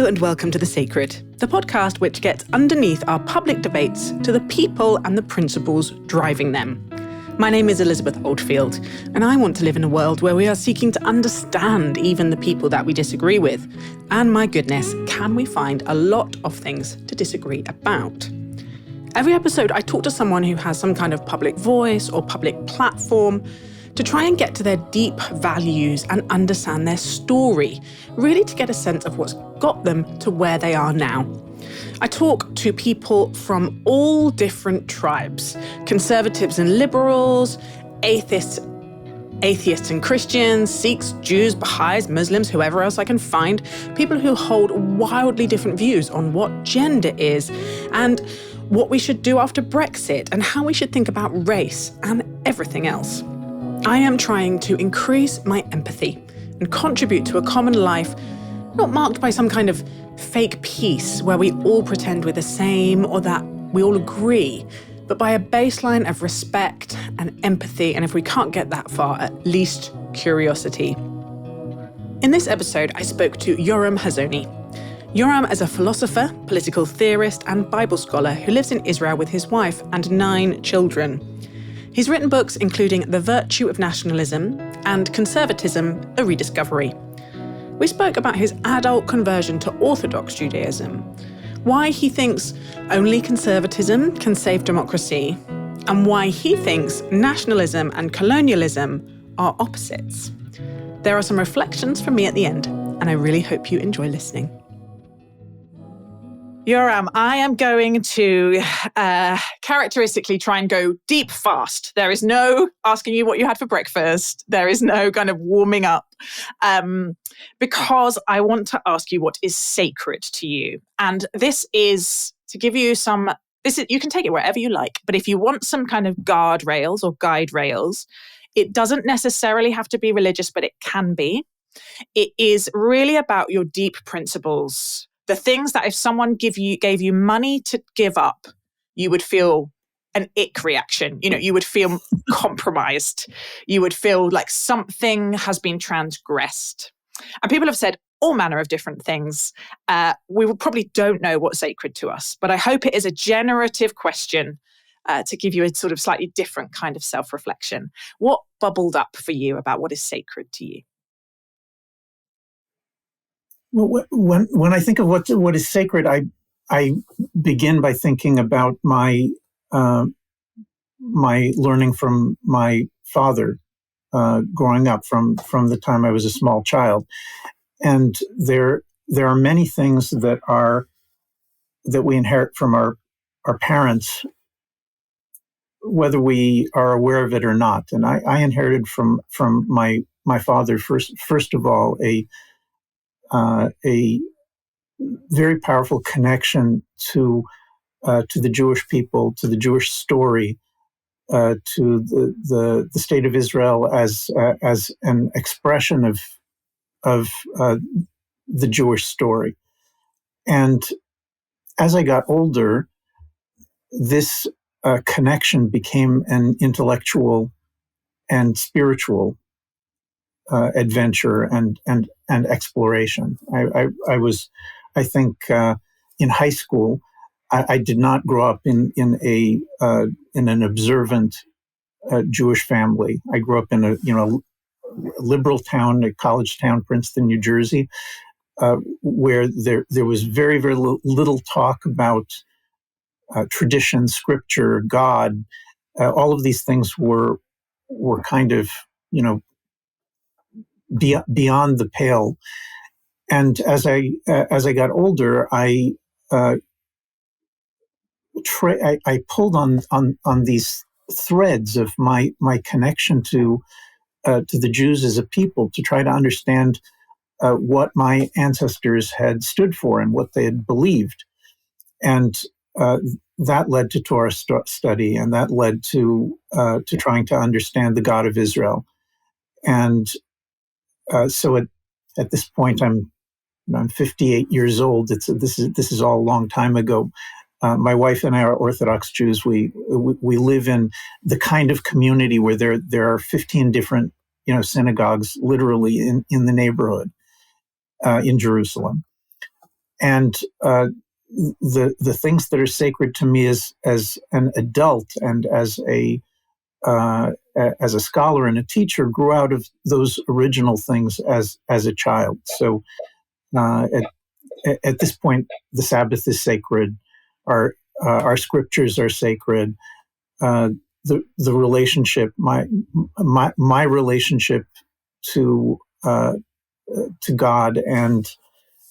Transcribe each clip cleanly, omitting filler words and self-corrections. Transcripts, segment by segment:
Hello and welcome to The Sacred, the podcast which gets underneath our public debates to the people and the principles driving them. My name is Elizabeth Oldfield, and I want to live in a world where we are seeking to understand even the people that we disagree with. And my goodness, can we find a lot of things to disagree about? Every episode, I talk to someone who has some kind of public voice or public platform to try and get to their deep values and understand their story, really to get a sense of what's got them to where they are now. I talk to people from all different tribes, conservatives and liberals, atheists and Christians, Sikhs, Jews, Baha'is, Muslims, whoever else I can find, people who hold wildly different views on what gender is and what we should do after Brexit and how we should think about race and everything else. I am trying to increase my empathy and contribute to a common life not marked by some kind of fake peace where we all pretend we're the same or that we all agree, but by a baseline of respect and empathy, and if we can't get that far, at least curiosity. In this episode, I spoke to Yoram Hazony. Yoram is a philosopher, political theorist, and Bible scholar who lives in Israel with his wife and 9 children. He's written books including The Virtue of Nationalism and Conservatism, a Rediscovery. We spoke about his adult conversion to Orthodox Judaism, why he thinks only conservatism can save democracy, and why he thinks nationalism and colonialism are opposites. There are some reflections from me at the end, and I really hope you enjoy listening. Yoram, I am going to characteristically try and go deep fast. There is no asking you what you had for breakfast. There is no kind of warming up, because I want to ask you what is sacred to you. And this is to give you you can take it wherever you like, but if you want some kind of guardrails or guide rails, it doesn't necessarily have to be religious, but it can be. It is really about your deep principles. The things that if someone gave you money to give up, you would feel an ick reaction. You would feel compromised. You would feel like something has been transgressed. And people have said all manner of different things. We probably don't know what's sacred to us, but I hope it is a generative question to give you a sort of slightly different kind of self-reflection. What bubbled up for you about what is sacred to you? Well, when I think of what is sacred, I begin by thinking about my learning from my father growing up from the time I was a small child, and there are many things that we inherit from our parents, whether we are aware of it or not. And I inherited from my father first of all a very powerful connection to the Jewish people, to the Jewish story, to the state of Israel as an expression of the Jewish story. And as I got older, this connection became an intellectual and spiritual adventure and exploration. I think in high school, I did not grow up in an observant Jewish family. I grew up in a liberal town, a college town, Princeton, New Jersey, where there was very, very little talk about tradition, scripture, God. All of these things were kind of beyond the pale. And as I got older, I pulled on these threads of my connection to the Jews as a people to try to understand what my ancestors had stood for and what they had believed, and that led to Torah study, and that led to trying to understand the God of Israel. And so at this point, I'm 58 years old. This is all a long time ago. My wife and I are Orthodox Jews. We live in the kind of community where there are 15 different synagogues literally in the neighborhood in Jerusalem. and the things that are sacred to me as an adult and as a scholar and a teacher grew out of those original things as a child. So at this point, the Sabbath is sacred. Our scriptures are sacred. The relationship, my relationship to God and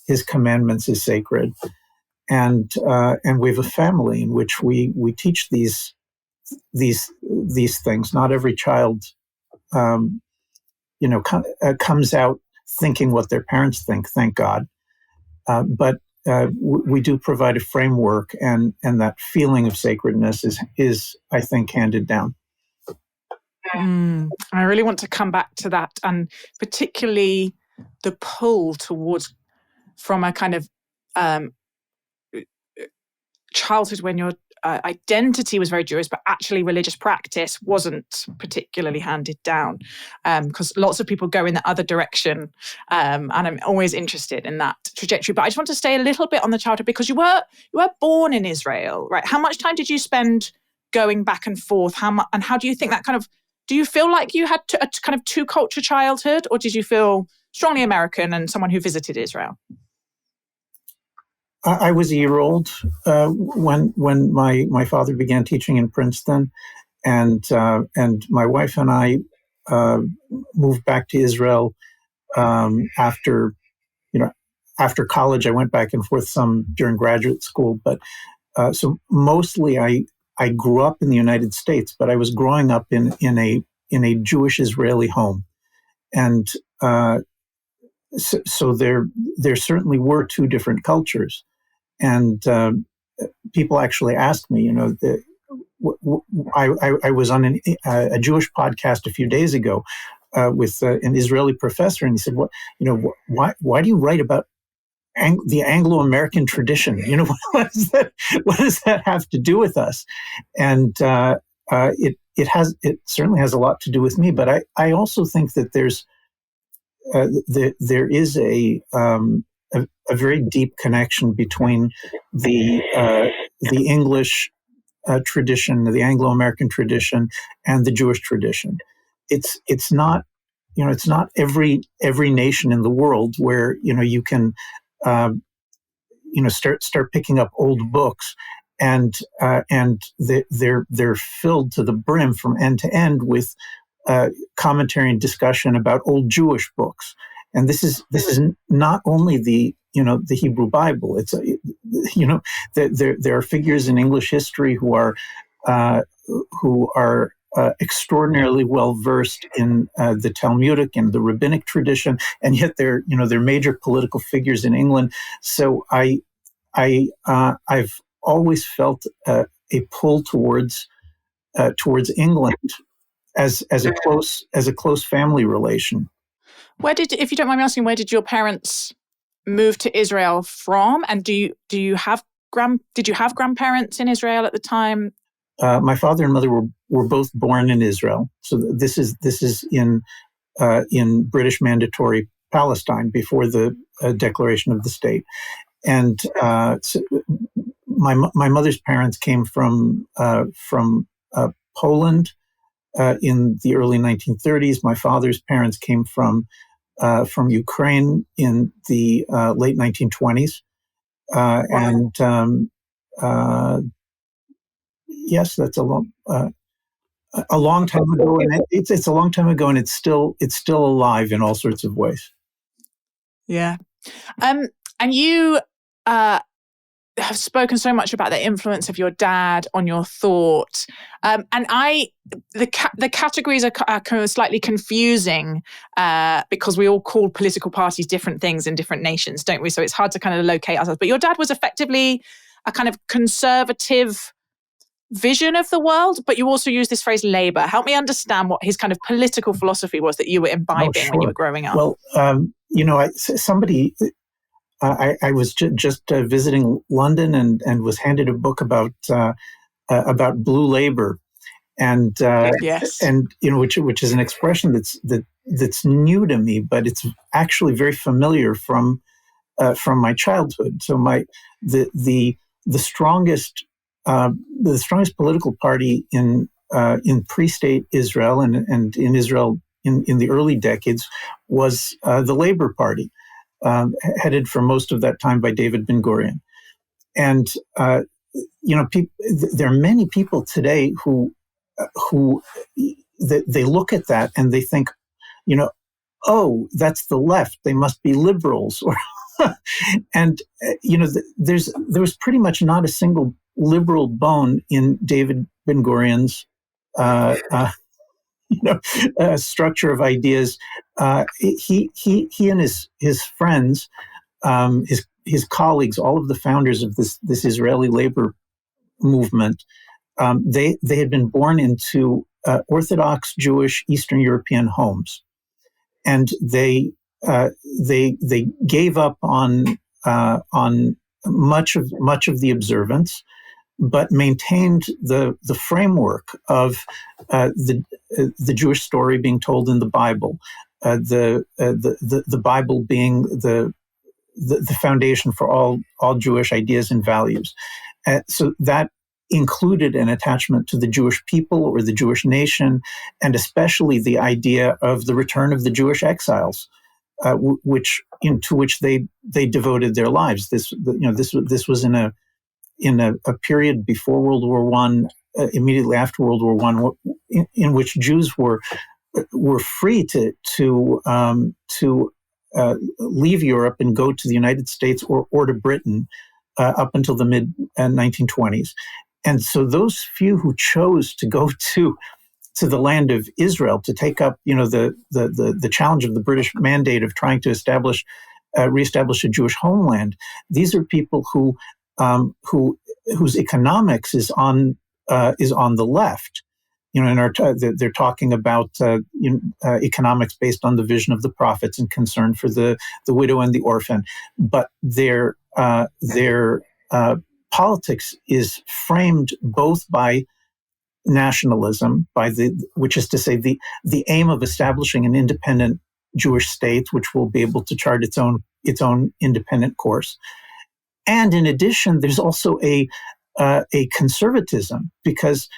His commandments is sacred, and we have a family in which we teach these things. Not every child, comes out thinking what their parents think. Thank God, but we do provide a framework, and that feeling of sacredness is I think handed down. I really want to come back to that, and particularly the pull towards from a kind of childhood when your identity was very Jewish, but actually religious practice wasn't particularly handed down, because lots of people go in the other direction, and I'm always interested in that trajectory. But I just want to stay a little bit on the childhood, because you were born in Israel, right? How much time did you spend going back and forth? And how do you think that kind of, do you feel like you had a kind of two-culture childhood, or did you feel strongly American and someone who visited Israel? I was a year old when my father began teaching in Princeton, and my wife and I moved back to Israel after college. I went back and forth some during graduate school, but so mostly I grew up in the United States, but I was growing up in a Jewish Israeli home, and so there certainly were two different cultures. And people actually asked me, I was on a Jewish podcast a few days ago with an Israeli professor, and he said, why do you write about the Anglo-American tradition? What does that have to do with us? And it certainly has a lot to do with me, but I also think that there is a very deep connection between the English tradition, the Anglo-American tradition, and the Jewish tradition. It's not every nation in the world where you can start picking up old books, and they're filled to the brim from end to end with commentary and discussion about old Jewish books. And this is not only the Hebrew Bible. It's there are figures in English history who are extraordinarily well versed in the Talmudic and the rabbinic tradition, and yet they're major political figures in England. So I've always felt a pull towards England as a close family relation. If you don't mind me asking, where did your parents move to Israel from? And did you have grandparents in Israel at the time? My father and mother were both born in Israel. So this is in British Mandatory Palestine before the declaration of the state. And so my mother's parents came from Poland in the early 1930s. My father's parents came from Ukraine in the late 1920s. And yes, that's a long time ago, and it's a long time ago, and it's still alive in all sorts of ways. Yeah, and you have spoken so much about the influence of your dad on your thought, and the categories are kind of slightly confusing because we all call political parties different things in different nations, don't we? So it's hard to kind of locate ourselves. But your dad was effectively a kind of conservative vision of the world, but you also use this phrase Labour. Help me understand what his kind of political philosophy was that you were imbibing when you were growing up. Well, I was just visiting London and was handed a book about Blue Labour, and yes, and which is an expression that's new to me, but it's actually very familiar from from my childhood. So the strongest political party in pre-state Israel and in Israel in the early decades was the Labor Party, headed for most of that time by David Ben-Gurion. And there are many people today who they look at that and they think, oh, that's the left, they must be liberals, or and there was pretty much not a single liberal bone in David Ben-Gurion's structure of ideas. He and his friends, his colleagues, all of the founders of this Israeli labor movement, they had been born into Orthodox Jewish Eastern European homes, and they gave up on much of the observance, but maintained the framework of the Jewish story being told in the Bible, the Bible being the foundation for all Jewish ideas and values. So that included an attachment to the Jewish people or the Jewish nation, and especially the idea of the return of the Jewish exiles, to which they devoted their lives. This was in a period before World War I, immediately after World War I, in which Jews were free to leave Europe and go to the United States or to Britain up until the mid 1920s. And so those few who chose to go to the land of Israel to take up, the challenge of the British mandate of trying to reestablish a Jewish homeland, these are people whose economics is on the left. They're talking about economics based on the vision of the prophets and concern for the widow and the orphan, but their politics is framed both by nationalism, which is to say the aim of establishing an independent Jewish state, which will be able to chart its own independent course. And in addition, there's also a conservatism because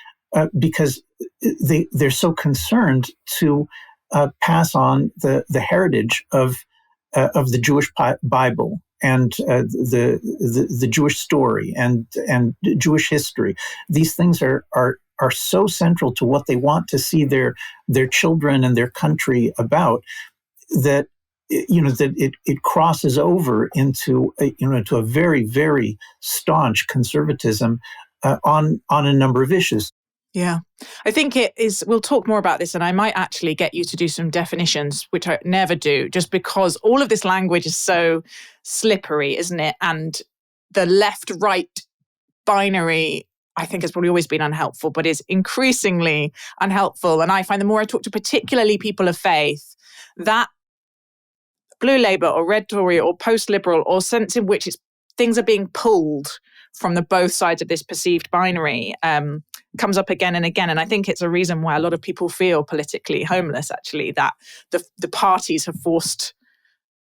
they're so concerned to pass on the heritage of the Jewish Bible and the Jewish story and Jewish history. These things are so central to what they want to see their children and their country about, that it crosses over into a very, very staunch conservatism on a number of issues. Yeah, I think it is. We'll talk more about this, and I might actually get you to do some definitions, which I never do, just because all of this language is so slippery, isn't it? And the left-right binary, I think, has probably always been unhelpful, but is increasingly unhelpful. And I find the more I talk to particularly people of faith, that blue Labour or red Tory or post-liberal or sense in which things are being pulled from the both sides of this perceived binary comes up again and again. And I think it's a reason why a lot of people feel politically homeless, actually, that the parties have forced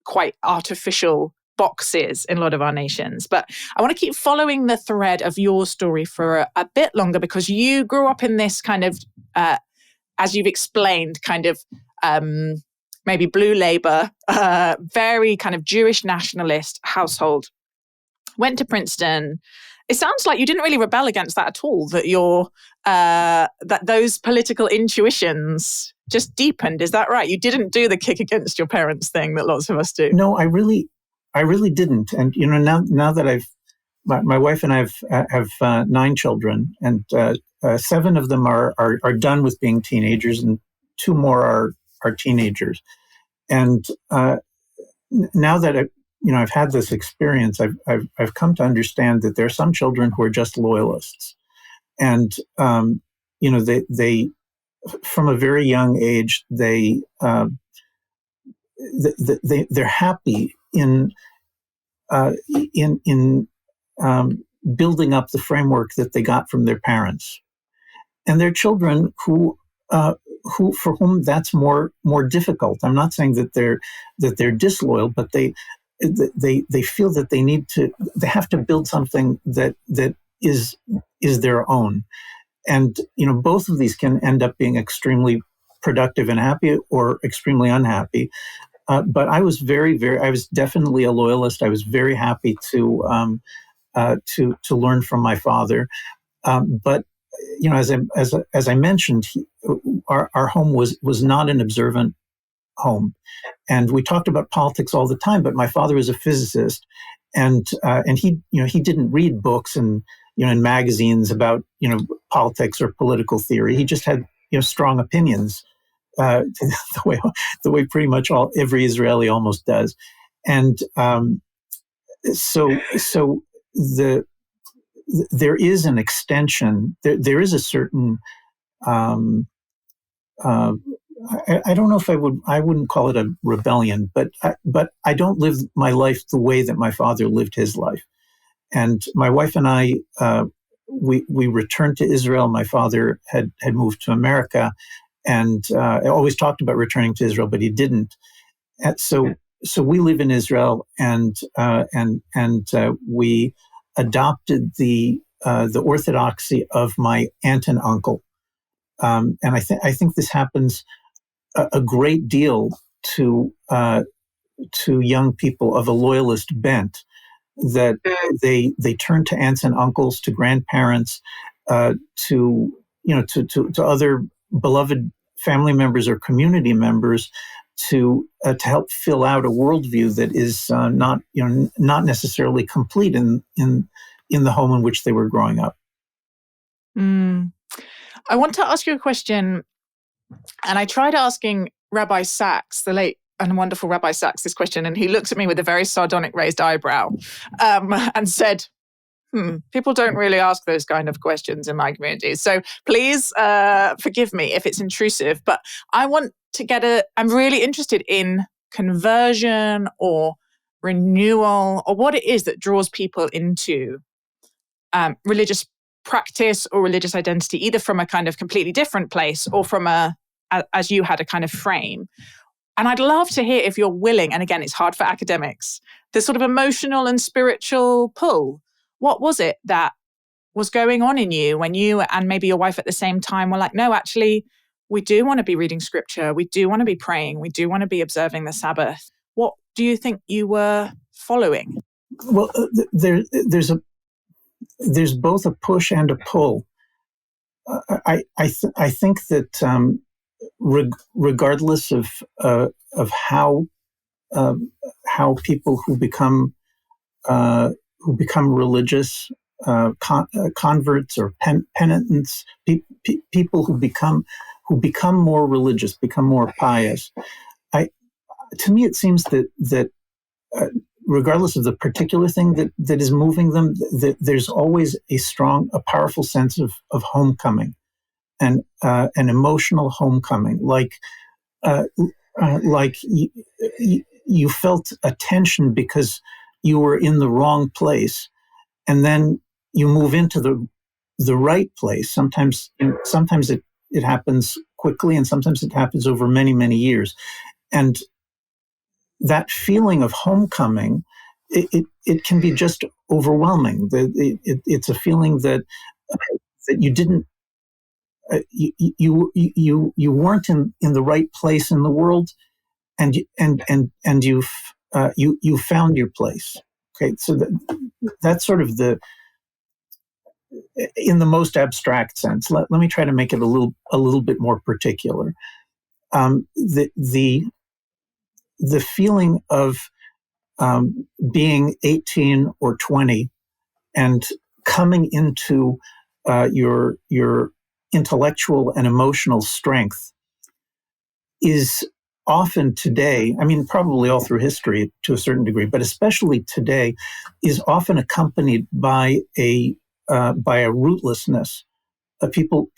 quite artificial boxes in a lot of our nations. But I want to keep following the thread of your story for a bit longer, because you grew up in this kind of, as you've explained, kind of maybe blue Labour, very kind of Jewish nationalist household. Went to Princeton. It sounds like you didn't really rebel against that at all, that that those political intuitions just deepened. Is that right? You didn't do the kick against your parents thing that lots of us do. No, I really didn't. And now that my wife and I have 9 children, and 7 of them are done with being teenagers, and 2 more are teenagers. And now that I've had this experience, I've come to understand that there are some children who are just loyalists, and they from a very young age they're happy in building up the framework that they got from their parents, and there are children who for whom that's more difficult. I'm not saying that they're disloyal, but they they feel that they have to build something that is their own. And, both of these can end up being extremely productive and happy or extremely unhappy. But I was I was definitely a loyalist. I was very happy to learn from my father. But, as I mentioned, our home was not an observant home. And we talked about politics all the time, but my father was a physicist, and he didn't read books and in magazines about politics or political theory. He just had strong opinions, the way pretty much every Israeli almost does, and so there is an extension. There is a certain. I don't know if I wouldn't call it a rebellion, but I don't live my life the way that my father lived his life. And my wife and I, we returned to Israel. My father had moved to America, and I always talked about returning to Israel, but he didn't. And so we live in Israel, and we adopted the orthodoxy of my aunt and uncle. And I think this happens a great deal to young people of a loyalist bent, that they turn to aunts and uncles, to grandparents, to other beloved family members or community members to help fill out a worldview that is not necessarily complete in the home in which they were growing up. I want to ask you a question. And I tried asking Rabbi Sachs, the late and wonderful Rabbi Sachs, this question, and he looks at me with a very sardonic raised eyebrow and said, people don't really ask those kind of questions in my community. So please forgive me if it's intrusive, but I want to I'm really interested in conversion or renewal, or what it is that draws people into religious practice or religious identity, either from a kind of completely different place or from as you had a kind of frame. And I'd love to hear if you're willing, and again, it's hard for academics, the sort of emotional and spiritual pull. What was it that was going on in you when you and maybe your wife at the same time were like, no, actually, we do want to be reading scripture. We do want to be praying. We do want to be observing the Sabbath. What do you think you were following? Well, there's both a push and a pull. I think that regardless of how people who become religious, converts or penitents, people who become more religious, become more pious. To me, it seems that regardless of the particular thing that is moving them, that there's always a powerful sense of homecoming, and an emotional homecoming, like you felt a tension because you were in the wrong place, and then you move into the right place. Sometimes it happens quickly, and sometimes it happens over many, many years, and that feeling of homecoming, it can be just overwhelming. It's a feeling that you didn't, you weren't in the right place in the world, and you found your place. Okay, so that's sort of in the most abstract sense. Let me try to make it a little bit more particular. The feeling of being 18 or 20 and coming into your intellectual and emotional strength is often today, I mean, probably all through history to a certain degree, but especially today, is often accompanied by a rootlessness. People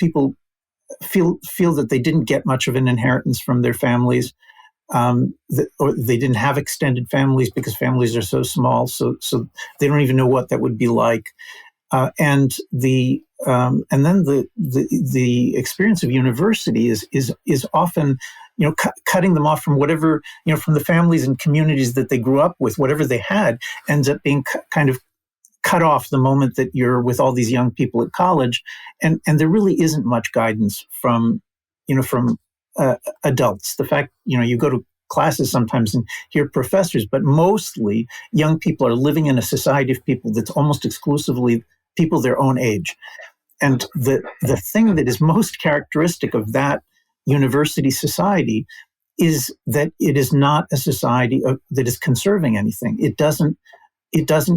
feel that they didn't get much of an inheritance from their families. Or they didn't have extended families because families are so small, so they don't even know what that would be like. And then the experience of university is often cutting them off from whatever, from the families and communities that they grew up with, whatever they had, ends up being kind of cut off the moment that you're with all these young people at college, and there really isn't much guidance from adults. The fact, you go to classes sometimes and hear professors, but mostly young people are living in a society of people that's almost exclusively people their own age. And the thing that is most characteristic of that university society is that it is not a society that is conserving anything. It doesn't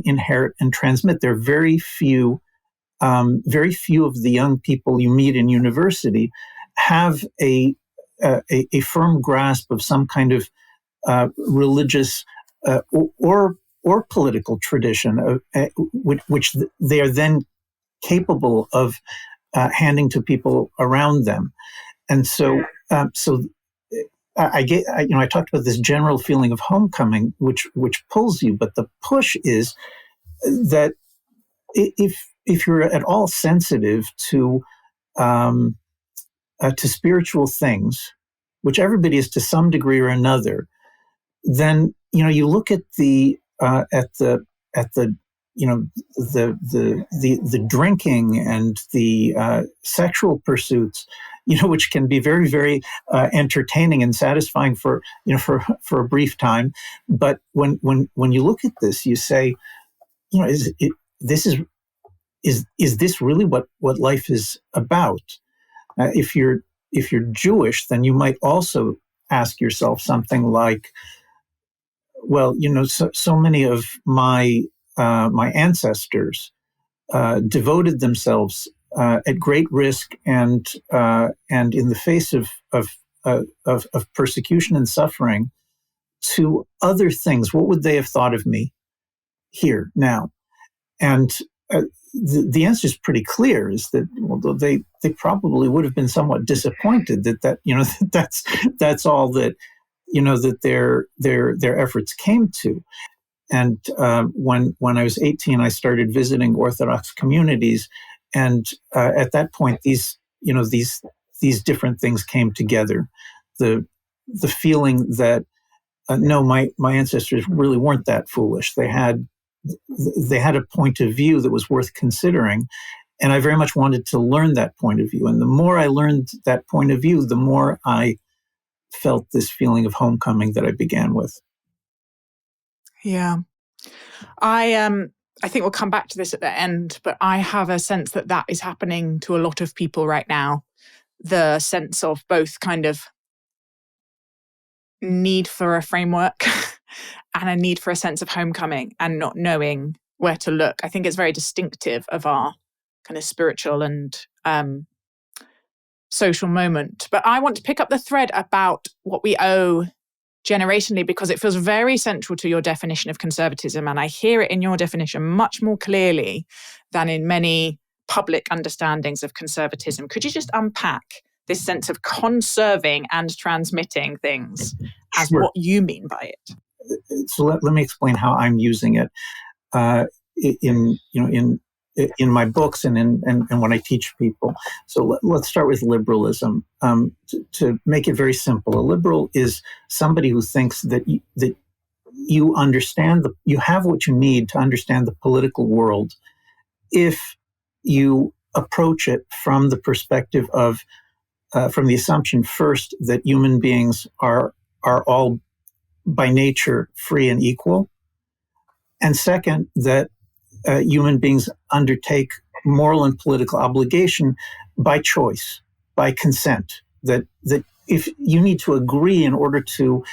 inherit and transmit. There are very few of the young people you meet in university have a firm grasp of some kind of religious or political tradition, which they are then capable of handing to people around them. And so, I talked about this general feeling of homecoming, which pulls you, but the push is that if you're at all sensitive to spiritual things, which everybody is to some degree or another, then you look at the drinking and the sexual pursuits, which can be very, very entertaining and satisfying for a brief time. But when you look at this, you say, is this really what life is about? If you're Jewish, then you might also ask yourself something like, well, so many of my ancestors devoted themselves at great risk and in the face of persecution and suffering to other things. What would they have thought of me here now? And the answer is pretty clear: is that they probably would have been somewhat disappointed that's all that that their efforts came to. And when I was 18, I started visiting Orthodox communities, and at that point, these different things came together. The feeling that no, my ancestors really weren't that foolish. They had a point of view that was worth considering, and I very much wanted to learn that point of view. And the more I learned that point of view, the more I felt this feeling of homecoming that I began with. Yeah. I think we'll come back to this at the end, but I have a sense that is happening to a lot of people right now. The sense of both kind of need for a framework and a need for a sense of homecoming and not knowing where to look. I think it's very distinctive of our kind of spiritual and social moment. But I want to pick up the thread about what we owe generationally, because it feels very central to your definition of conservatism. And I hear it in your definition much more clearly than in many public understandings of conservatism. Could you just unpack this sense of conserving and transmitting things as Sure. what you mean by it? So let me explain how I'm using it in my books and when I teach people. So let's start with liberalism. To make it very simple, a liberal is somebody who thinks that you understand you have what you need to understand the political world if you approach it from the perspective of from the assumption first that human beings are all by nature free and equal, and second that human beings undertake moral and political obligation by choice, by consent. That if you need to agree in order to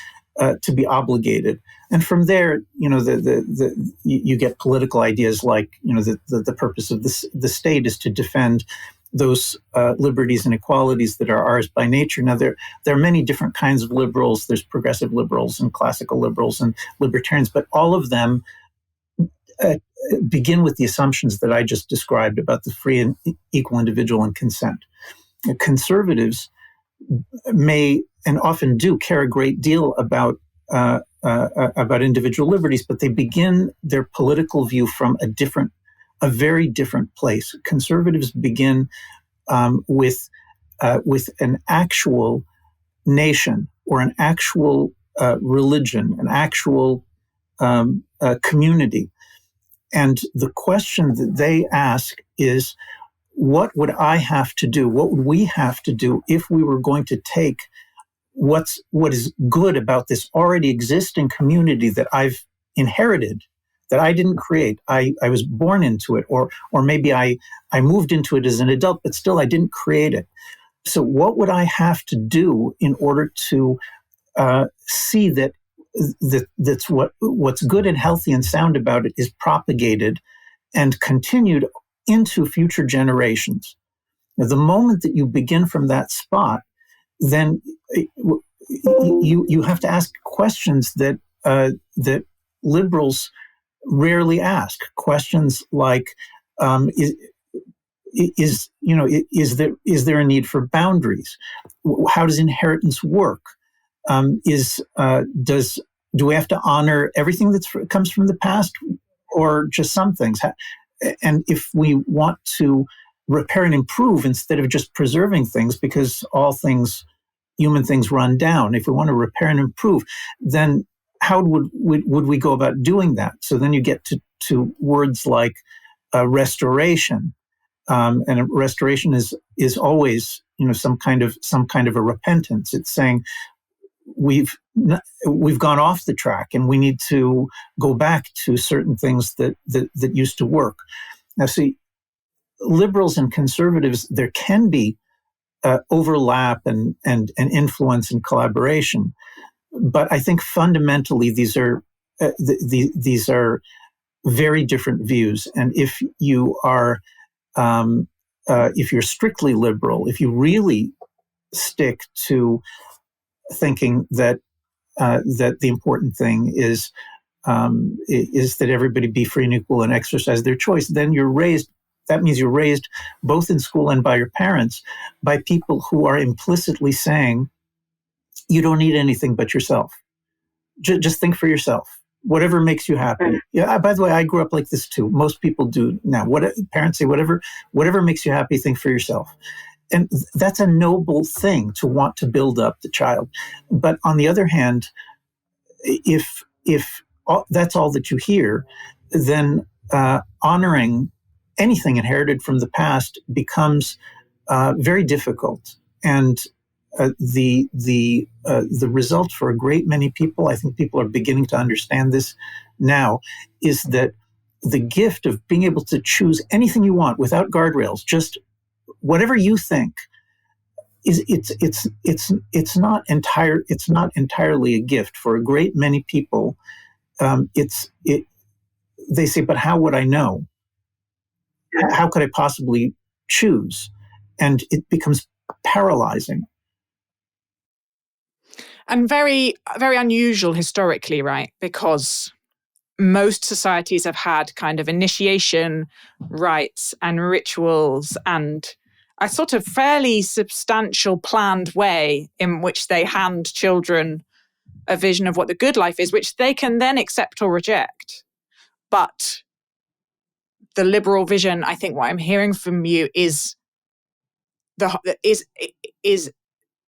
be obligated, and from there, you get political ideas like the purpose of the state is to defend those liberties and equalities that are ours by nature. Now, there are many different kinds of liberals. There's progressive liberals and classical liberals and libertarians, but all of them begin with the assumptions that I just described about the free and equal individual and consent. Conservatives may and often do care a great deal about individual liberties, but they begin their political view from a very different place. Conservatives begin with an actual nation or an actual religion, an actual community. And the question that they ask is, what would I have to do? What would we have to do if we were going to take what is good about this already existing community that I've inherited, that I didn't create? I was born into it, or maybe I moved into it as an adult, but still I didn't create it. So what would I have to do in order to see that's what's good and healthy and sound about it is propagated and continued into future generations? Now, the moment that you begin from that spot, then you have to ask questions that liberals rarely ask. Questions like, is there a need for boundaries? How does inheritance work? Do we have to honor everything that comes from the past, or just some things? And if we want to repair and improve instead of just preserving things, because all human things run down, if we want to repair and improve, then how would we go about doing that? So then you get to words like restoration, and a restoration is always some kind of a repentance. It's saying we've gone off the track and we need to go back to certain things that used to work. Now, see, liberals and conservatives, there can be overlap and influence and collaboration, but I think fundamentally these are very different views. And if you are if you're strictly liberal, if you really stick to thinking that the important thing is that everybody be free and equal and exercise their choice, then that means you're raised both in school and by your parents by people who are implicitly saying, you don't need anything but yourself. Just think for yourself. Whatever makes you happy. Yeah. By the way, I grew up like this too. Most people do now. Parents say, whatever makes you happy, think for yourself. And that's a noble thing to want to build up the child. But on the other hand, if that's all that you hear, then honoring anything inherited from the past becomes very difficult. And the result for a great many people, I think people are beginning to understand this now, is that the gift of being able to choose anything you want without guardrails, just whatever you think, it's not entirely a gift for a great many people. They say, but how would I know? How could I possibly choose? And it becomes paralyzing. And very, very unusual historically, right? Because most societies have had kind of initiation rites and rituals and a sort of fairly substantial planned way in which they hand children a vision of what the good life is, which they can then accept or reject. But the liberal vision, I think what I'm hearing from you is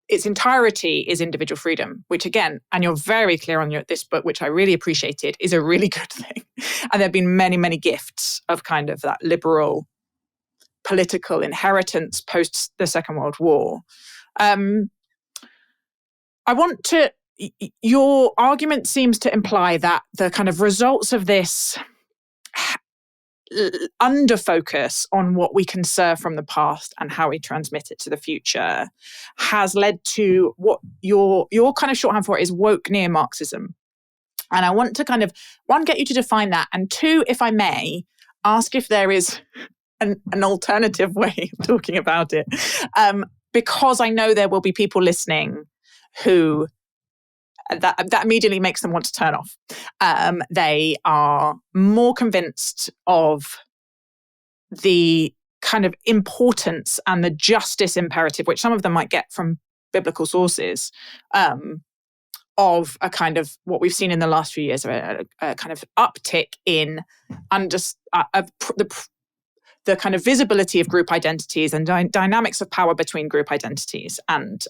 its entirety is individual freedom, which again, and you're very clear on this book, which I really appreciated, is a really good thing. And there have been many, many gifts of kind of that liberal political inheritance post the Second World War. Your argument seems to imply that the kind of results of this under focus on what we conserve from the past and how we transmit it to the future has led to what your kind of shorthand for it is woke neo-Marxism. And I want to kind of, one, get you to define that, and two, if I may, ask if there is an alternative way of talking about it. Because I know there will be people listening who that immediately makes them want to turn off. They are more convinced of the kind of importance and the justice imperative, which some of them might get from biblical sources, of a kind of what we've seen in the last few years, a kind of uptick in the kind of visibility of group identities and dynamics of power between group identities. And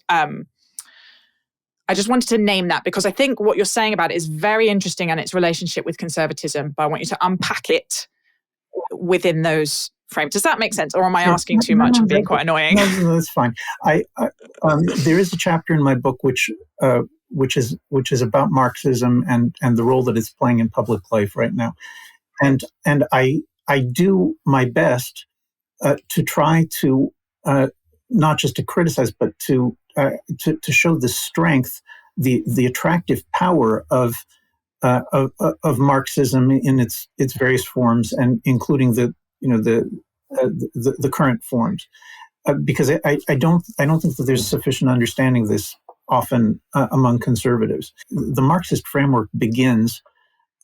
I just wanted to name that because I think what you're saying about it is very interesting and its relationship with conservatism, but I want you to unpack it within those frames. Does that make sense? Or am I asking too much and being quite annoying? No, that's fine. There is a chapter in my book which is about Marxism and the role that it's playing in public life right now. And I do my best to try to not just to criticize, but to show the strength, the attractive power of Marxism in its various forms, and including the current forms, because I don't think that there's sufficient understanding of this often among conservatives. The Marxist framework begins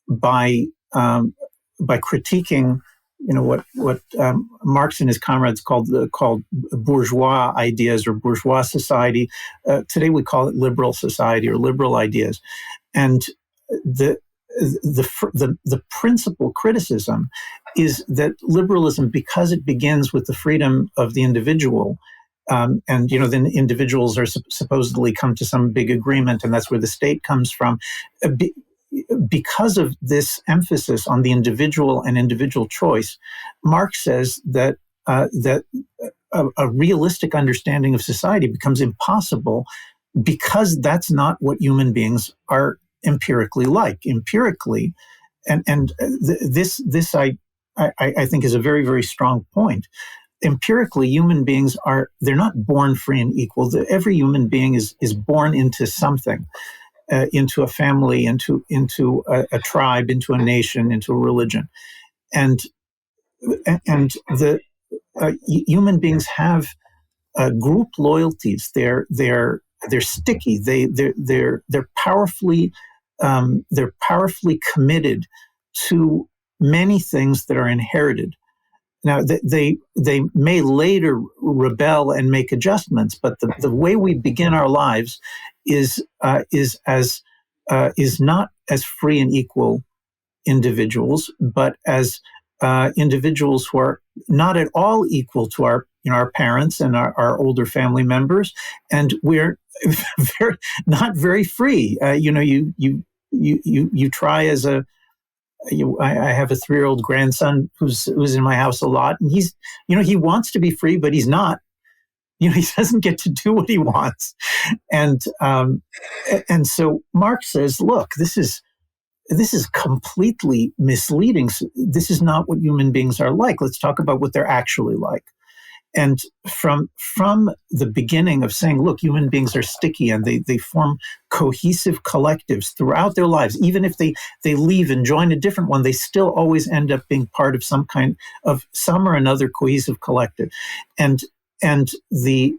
by critiquing what Marx and his comrades called bourgeois ideas or bourgeois society. Today we call it liberal society or liberal ideas, and the principal criticism is that liberalism, because it begins with the freedom of the individual, and then individuals are supposedly come to some big agreement, and that's where the state comes from. Because of this emphasis on the individual and individual choice, Marx says that a realistic understanding of society becomes impossible because that's not what human beings are empirically like. Empirically, this I think is a very, very strong point. Empirically, human beings they're not born free and equal. Every human being is born into something. Into a family, into a tribe, into a nation, into a religion, and the human beings have group loyalties. They're sticky. They're powerfully committed to many things that are inherited. Now, they may later rebel and make adjustments, but the way we begin our lives is not as free and equal individuals, but as individuals who are not at all equal to our parents and our older family members, and we're not very free. You try as a I have a 3-year-old grandson who's in my house a lot, and he wants to be free, but he's not. He doesn't get to do what he wants, and so Marx says, look, this is completely misleading. This is not what human beings are like. Let's talk about what they're actually like. And from the beginning of saying, look, human beings are sticky and they form cohesive collectives throughout their lives. Even if they leave and join a different one, they still always end up being part of some or another cohesive collective. And he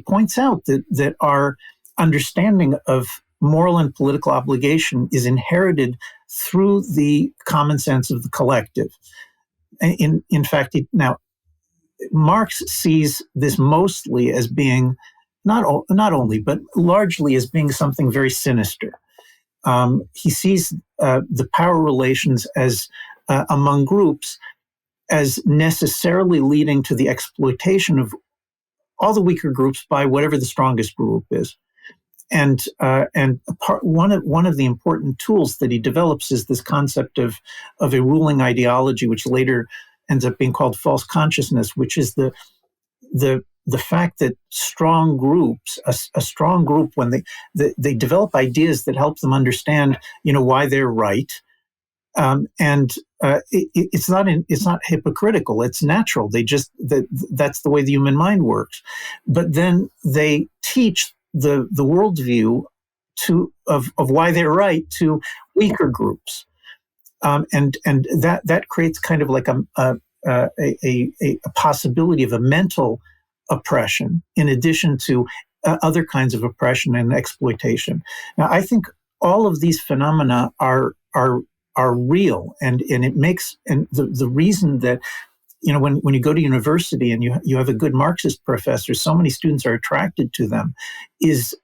points out that our understanding of moral and political obligation is inherited through the common sense of the collective. In fact, Marx sees this mostly as being not only, but largely as being something very sinister. He sees the power relations as among groups as necessarily leading to the exploitation of all the weaker groups by whatever the strongest group is. And one of the important tools that he develops is this concept of a ruling ideology, which later ends up being called false consciousness, which is the fact that strong groups, a strong group, when they develop ideas that help them understand, why they're right, and it's not hypocritical. It's natural. That's the way the human mind works. But then they teach the worldview of why they're right to weaker groups. And that creates kind of like a possibility of a mental oppression in addition to other kinds of oppression and exploitation. Now, I think all of these phenomena are real, and it makes, and the reason that when you go to university and you have a good Marxist professor, so many students are attracted to them, is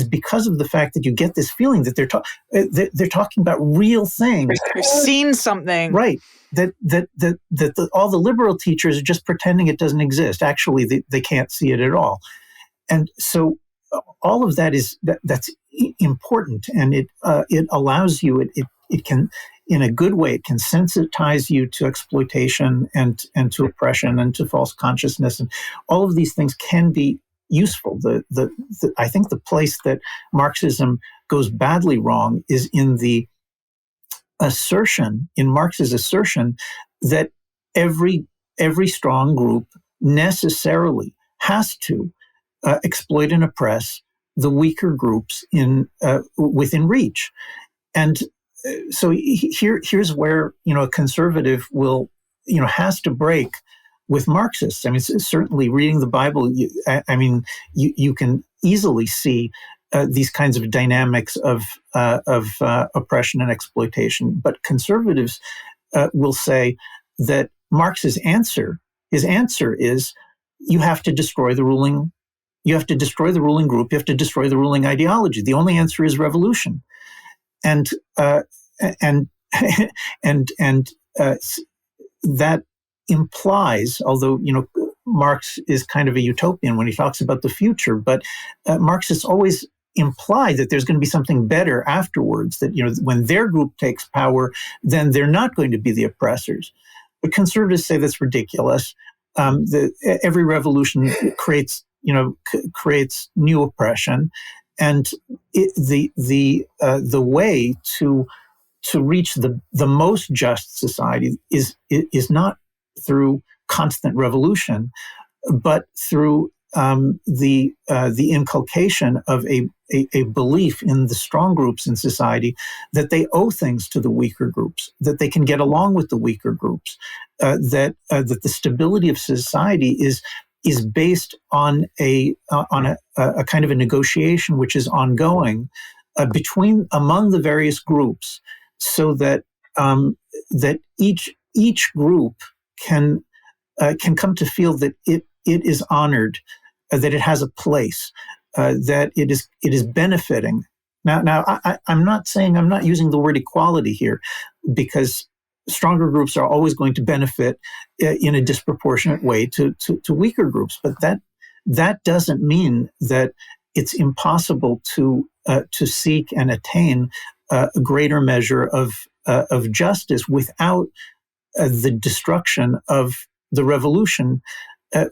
because of the fact that you get this feeling that they're talking about real things. They've seen something, right? That all the liberal teachers are just pretending it doesn't exist. Actually, they can't see it at all, and so all of that that's important, and it allows you, it can, in a good way, it can sensitize you to exploitation and to oppression and to false consciousness, and all of these things can be useful. I think the place that Marxism goes badly wrong is in the assertion, in Marx's assertion, that every strong group necessarily has to exploit and oppress the weaker groups within reach. And so here's where, a conservative will, has to break with Marxists. I mean, certainly reading the Bible, you can easily see these kinds of dynamics of oppression and exploitation. But conservatives will say that Marx's answer, his answer is, you have to destroy the ruling. You have to destroy the ruling group. You have to destroy the ruling ideology. The only answer is revolution, and that implies, although Marx is kind of a utopian when he talks about the future, but Marxists always imply that there's going to be something better afterwards. That when their group takes power, then they're not going to be the oppressors. But conservatives say that's ridiculous. Every revolution creates new oppression, and the way to reach the most just society is not through constant revolution, but through the inculcation of a belief in the strong groups in society, that they owe things to the weaker groups, that they can get along with the weaker groups, that the stability of society is based on a kind of a negotiation which is ongoing among the various groups, so that that each group can come to feel that it is honored, that it has a place, that it is benefiting. Now, I'm not using the word equality here, because stronger groups are always going to benefit in a disproportionate way to weaker groups. But that doesn't mean that it's impossible to seek and attain a greater measure of justice without the destruction of the revolution,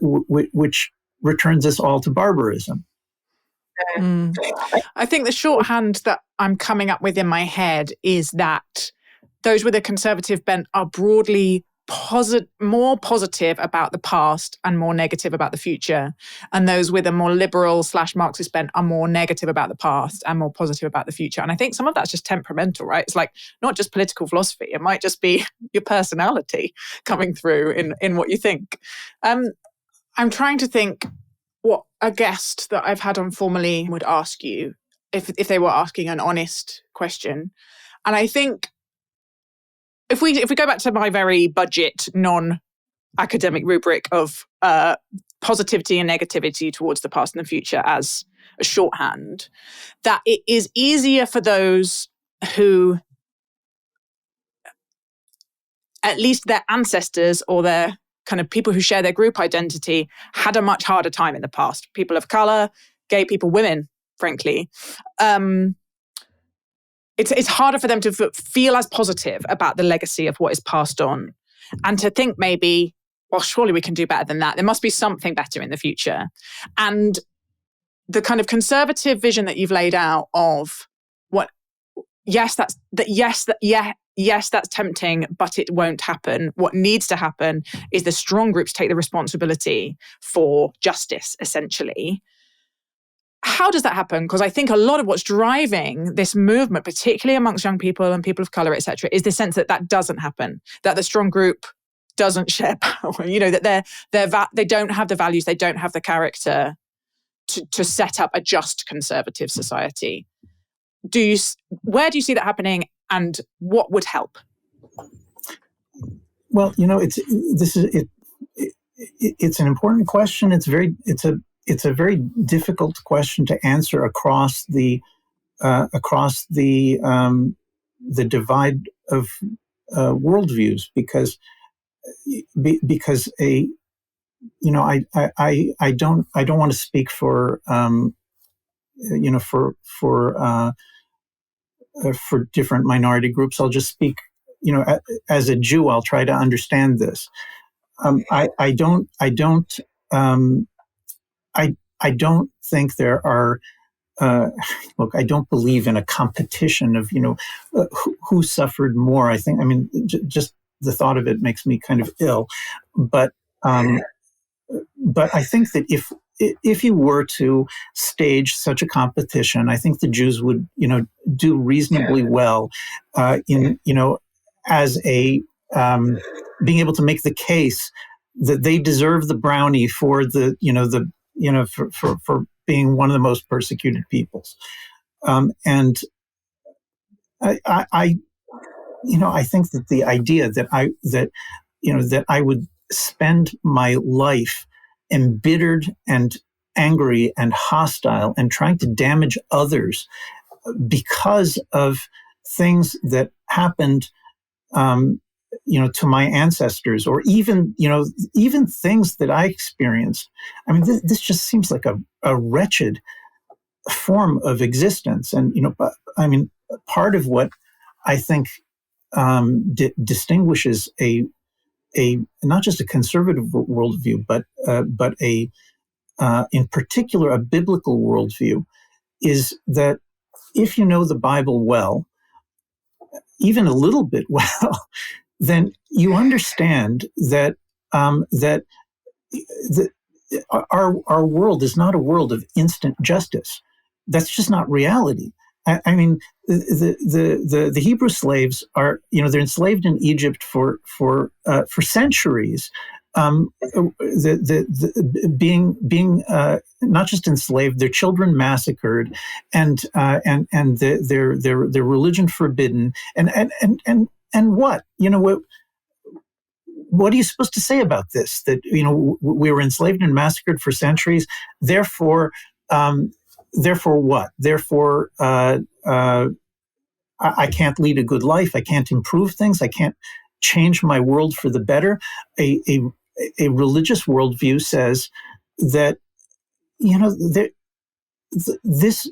which returns us all to barbarism. I think the shorthand that I'm coming up with in my head is that those with a conservative bent are broadly more positive about the past and more negative about the future. And those with a more liberal / Marxist bent are more negative about the past and more positive about the future. And I think some of that's just temperamental, right? It's like not just political philosophy. It might just be your personality coming through in what you think. I'm trying to think what a guest that I've had on formerly would ask you if they were asking an honest question. And I think if we go back to my very budget, non-academic rubric of positivity and negativity towards the past and the future as a shorthand, that it is easier for those who, at least their ancestors or their kind of people who share their group identity, had a much harder time in the past. People of color, gay people, women, frankly. It's harder for them to feel as positive about the legacy of what is passed on, and to think maybe, well, surely we can do better than that. There must be something better in the future. And the kind of conservative vision that you've laid out of what, yes, that's tempting, but it won't happen. What needs to happen is the strong groups take the responsibility for justice, essentially. How does that happen? Because I think a lot of what's driving this movement, particularly amongst young people and people of color, et cetera, is the sense that doesn't happen, that the strong group doesn't share power, that they don't have the values, they don't have the character to set up a just conservative society. Where do you see that happening, and what would help? Well, it's an important question. It's a very difficult question to answer across the divide of worldviews, because I don't want to speak for for different minority groups. I'll just speak, as a Jew, I'll try to understand this. I don't think there are. Look, I don't believe in a competition of who suffered more. Just the thought of it makes me kind of ill. But I think that if you were to stage such a competition, I think the Jews would do reasonably well in as a being able to make the case that they deserve the brownie for for being one of the most persecuted peoples. And I think that the idea that I would spend my life embittered and angry and hostile and trying to damage others because of things that happened to my ancestors, or even things that I experienced. This just seems like a wretched form of existence. And, part of what I think distinguishes a not just a conservative worldview, but in particular a biblical worldview, is that if you know the Bible well, even a little bit well, then you understand that our world is not a world of instant justice. That's just not reality. The Hebrew slaves are, they're enslaved in Egypt for centuries. Being not just enslaved, their children massacred, and their religion forbidden, and what what are you supposed to say about this? That we were enslaved and massacred for centuries. Therefore what? Therefore, I can't lead a good life. I can't improve things. I can't change my world for the better. A religious worldview says that this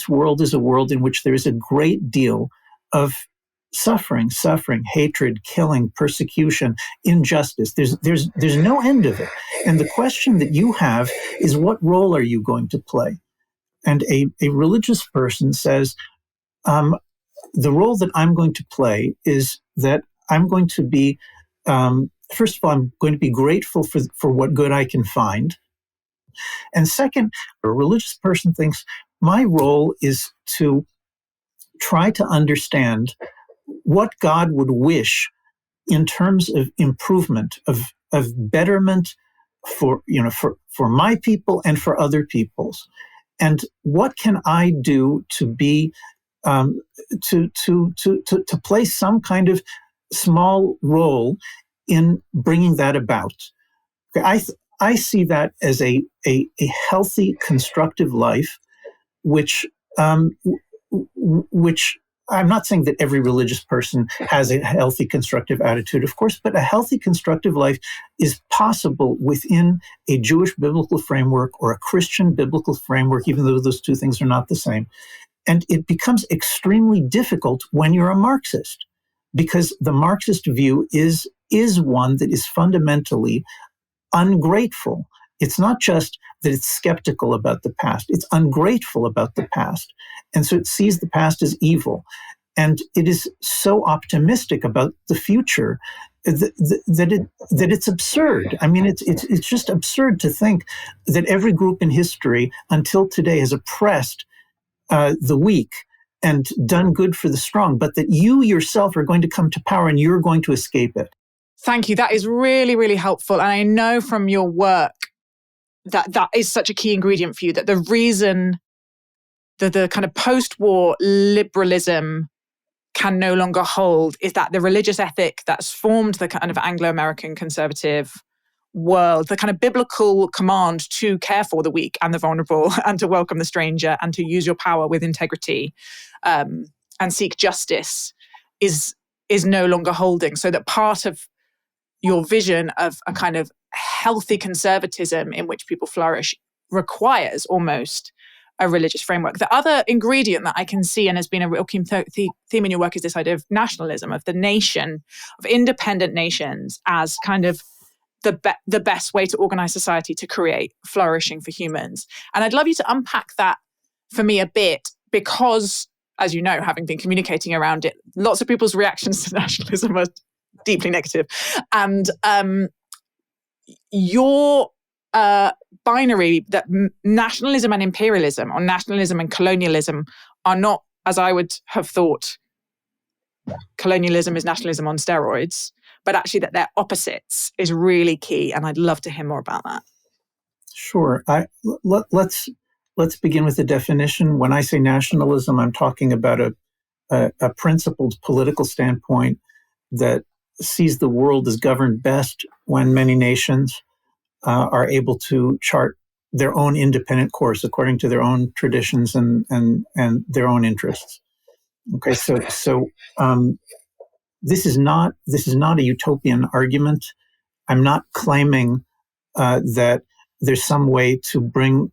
world is a world in which there is a great deal of suffering, hatred, killing, persecution, injustice. There's no end of it. And the question that you have is, what role are you going to play? And a religious person says, the role that I'm going to play is that I'm going to be, first of all, I'm going to be grateful for what good I can find. And second, a religious person thinks my role is to try to understand what God would wish in terms of improvement, of betterment for my people and for other peoples. And what can I do to be to play some kind of small role in bringing that about? Okay, I see that as a healthy, constructive life, which I'm not saying that every religious person has a healthy, constructive attitude, of course, but a healthy, constructive life is possible within a Jewish biblical framework or a Christian biblical framework, even though those two things are not the same. And it becomes extremely difficult when you're a Marxist, because the Marxist view is one that is fundamentally ungrateful. It's not just that it's skeptical about the past, it's ungrateful about the past. And so it sees the past as evil. And it is so optimistic about the future that it's absurd. It's just absurd to think that every group in history until today has oppressed the weak and done good for the strong, but that you yourself are going to come to power and you're going to escape it. Thank you. That is really, really helpful. And I know from your work that is such a key ingredient for you, that the reason that the kind of post-war liberalism can no longer hold is that the religious ethic that's formed the kind of Anglo-American conservative world, the kind of biblical command to care for the weak and the vulnerable and to welcome the stranger and to use your power with integrity and seek justice is no longer holding. So that part of your vision of a kind of healthy conservatism in which people flourish requires almost a religious framework. The other ingredient that I can see and has been a real theme in your work is this idea of nationalism, of the nation, of independent nations as kind of the best way to organize society to create flourishing for humans. And I'd love you to unpack that for me a bit, because, as you know, having been communicating around it, lots of people's reactions to nationalism are deeply negative. And your binary that nationalism and imperialism, or nationalism and colonialism, are not, as I would have thought, colonialism is nationalism on steroids, but actually that they're opposites is really key. And I'd love to hear more about that. Sure. Let's begin with the definition. When I say nationalism, I'm talking about a principled political standpoint that sees the world as governed best when many nations are able to chart their own independent course according to their own traditions and their own interests. Okay, so this is not a utopian argument. I'm not claiming that there's some way to bring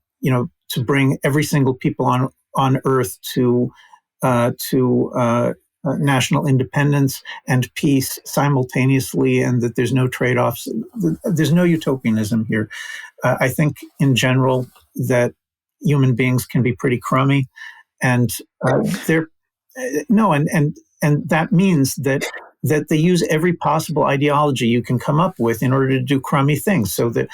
every single people on Earth to national independence and peace simultaneously, and that there's no trade-offs. There's no utopianism here. I think in general that human beings can be pretty crummy, and that means that they use every possible ideology you can come up with in order to do crummy things. So there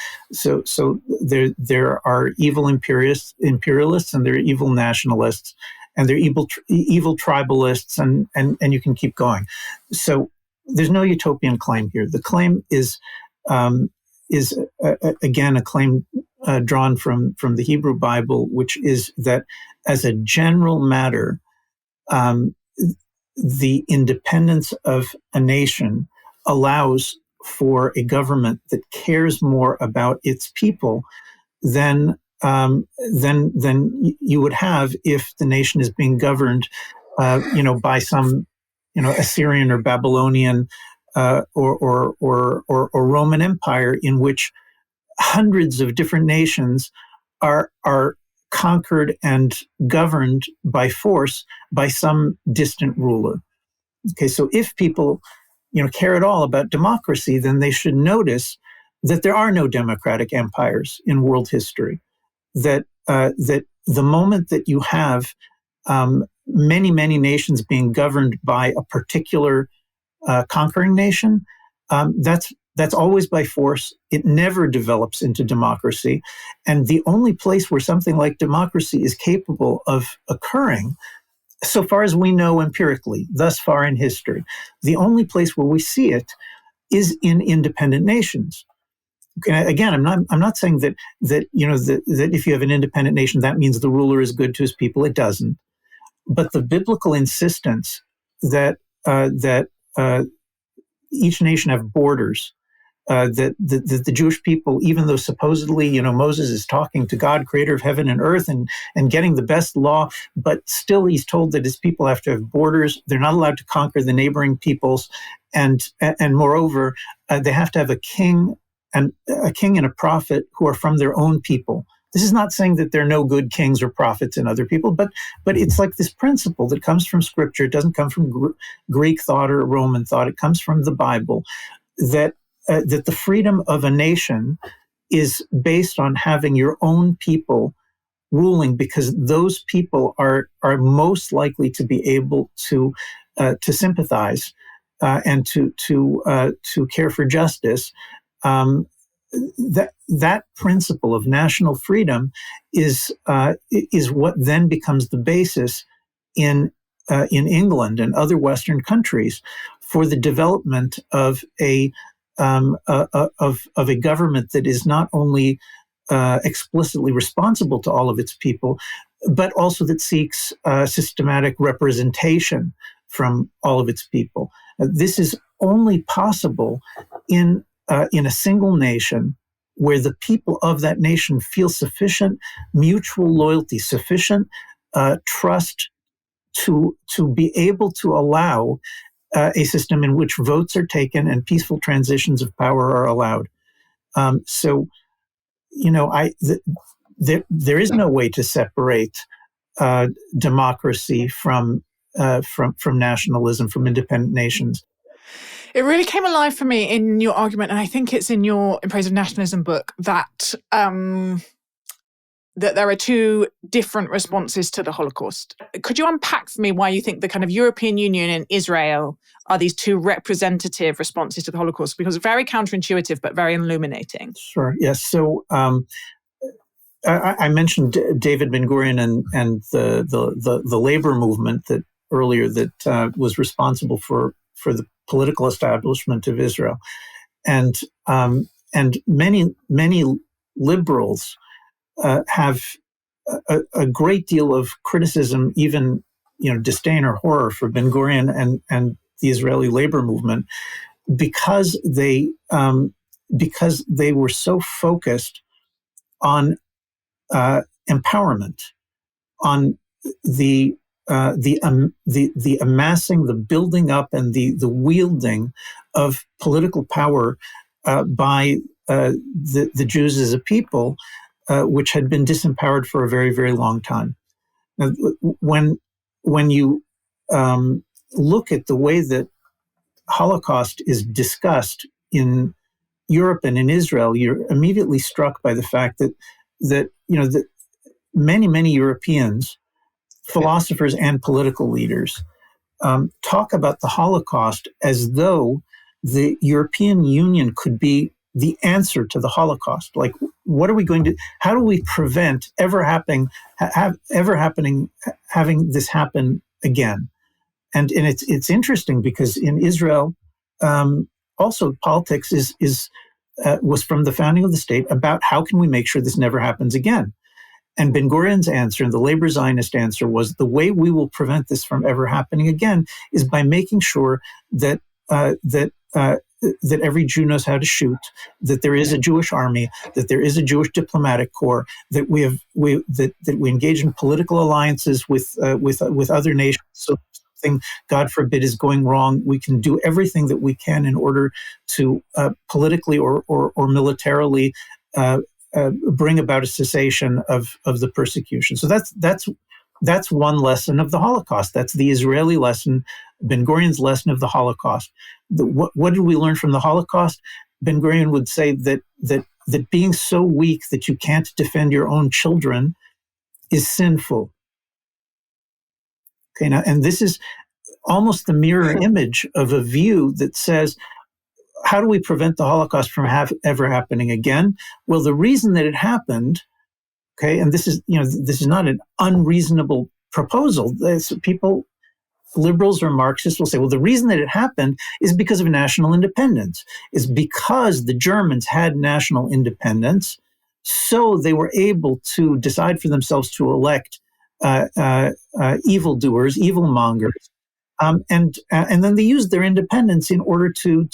are evil imperialists, and there are evil nationalists, and there are evil tribalists, and you can keep going. So there's no utopian claim here. The claim is again a claim drawn from the Hebrew Bible, which is that as a general matter, the independence of a nation allows for a government that cares more about its people than you would have if the nation is being governed, by some, Assyrian or Babylonian or Roman Empire, in which hundreds of different nations are conquered and governed by force by some distant ruler. Okay, so if people, care at all about democracy, then they should notice that there are no democratic empires in world history. That the moment that you have many nations being governed by a particular conquering nation, that's always by force. It never develops into democracy. And the only place where something like democracy is capable of occurring, so far as we know empirically, thus far in history, the only place where we see it is in independent nations. Again, I'm not saying that if you have an independent nation, that means the ruler is good to his people. It doesn't. But the biblical insistence that each nation have borders, that the Jewish people, even though supposedly, Moses is talking to God, creator of heaven and earth, and getting the best law, but still he's told that his people have to have borders. They're not allowed to conquer the neighboring peoples. And moreover, they have to have a king and a prophet who are from their own people. This is not saying that there are no good kings or prophets in other people, but it's like this principle that comes from Scripture. It doesn't come from Greek thought or Roman thought. It comes from the Bible, that the freedom of a nation is based on having your own people ruling, because those people are most likely to be able to sympathize and to care for justice. That principle of national freedom is what then becomes the basis in England and other Western countries for the development of a government that is not only explicitly responsible to all of its people, but also that seeks systematic representation from all of its people. This is only possible in a single nation where the people of that nation feel sufficient mutual loyalty, sufficient trust to be able to allow a system in which votes are taken and peaceful transitions of power are allowed. The there is no way to separate democracy from nationalism, from independent nations. It really came alive for me in your argument, and I think it's in your In Praise of Nationalism book, that that there are two different responses to the Holocaust. Could you unpack for me why you think the kind of European Union and Israel are these two representative responses to the Holocaust? Because it's very counterintuitive, but very illuminating. Sure. Yes. So I mentioned David Ben-Gurion and the labor movement that earlier that was responsible for the political establishment of Israel, and many liberals have a great deal of criticism, even disdain or horror for Ben-Gurion and the Israeli labor movement, because they were so focused on empowerment, on the amassing, the building up, and the wielding of political power by the Jews as a people, which had been disempowered for a very, very long time. Now, when you look at the way that Holocaust is discussed in Europe and in Israel, you're immediately struck by the fact that many Europeans, philosophers and political leaders, talk about the Holocaust as though the European Union could be the answer to the Holocaust. Like, what are we going to? How do we prevent having this happen again? And it's interesting because in Israel, also politics was from the founding of the state about how can we make sure this never happens again. And Ben-Gurion's answer, and the labor Zionist answer, was the way we will prevent this from ever happening again is by making sure that every Jew knows how to shoot, that there is a Jewish army, that there is a Jewish diplomatic corps, that we engage in political alliances with other nations. So something, God forbid, is going wrong, we can do everything that we can in order to politically or militarily bring about a cessation of the persecution. So that's one lesson of the Holocaust. That's the Israeli lesson, Ben-Gurion's lesson of the Holocaust. What did we learn from the Holocaust? Ben-Gurion would say that being so weak that you can't defend your own children is sinful. Okay, now, and this is almost the mirror image of a view that says, how do we prevent the Holocaust from ever happening again? Well, the reason that it happened, okay, and this is not an unreasonable proposal. People, liberals or Marxists, will say, well, the reason that it happened is because of national independence. Is because the Germans had national independence, so they were able to decide for themselves to elect evildoers, evilmongers. And then they used their independence in order to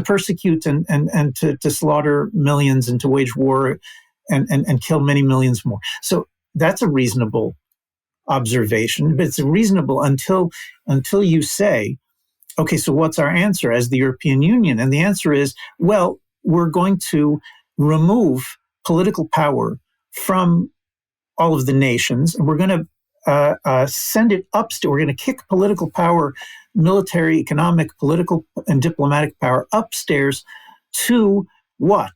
persecute and to slaughter millions and to wage war and kill many millions more. So that's a reasonable observation, but it's reasonable until you say, okay, so what's our answer as the European Union? And the answer is, well, we're going to remove political power from all of the nations, and we're going to send it upstairs. We're going to kick political power, military, economic, political, and diplomatic power upstairs to what?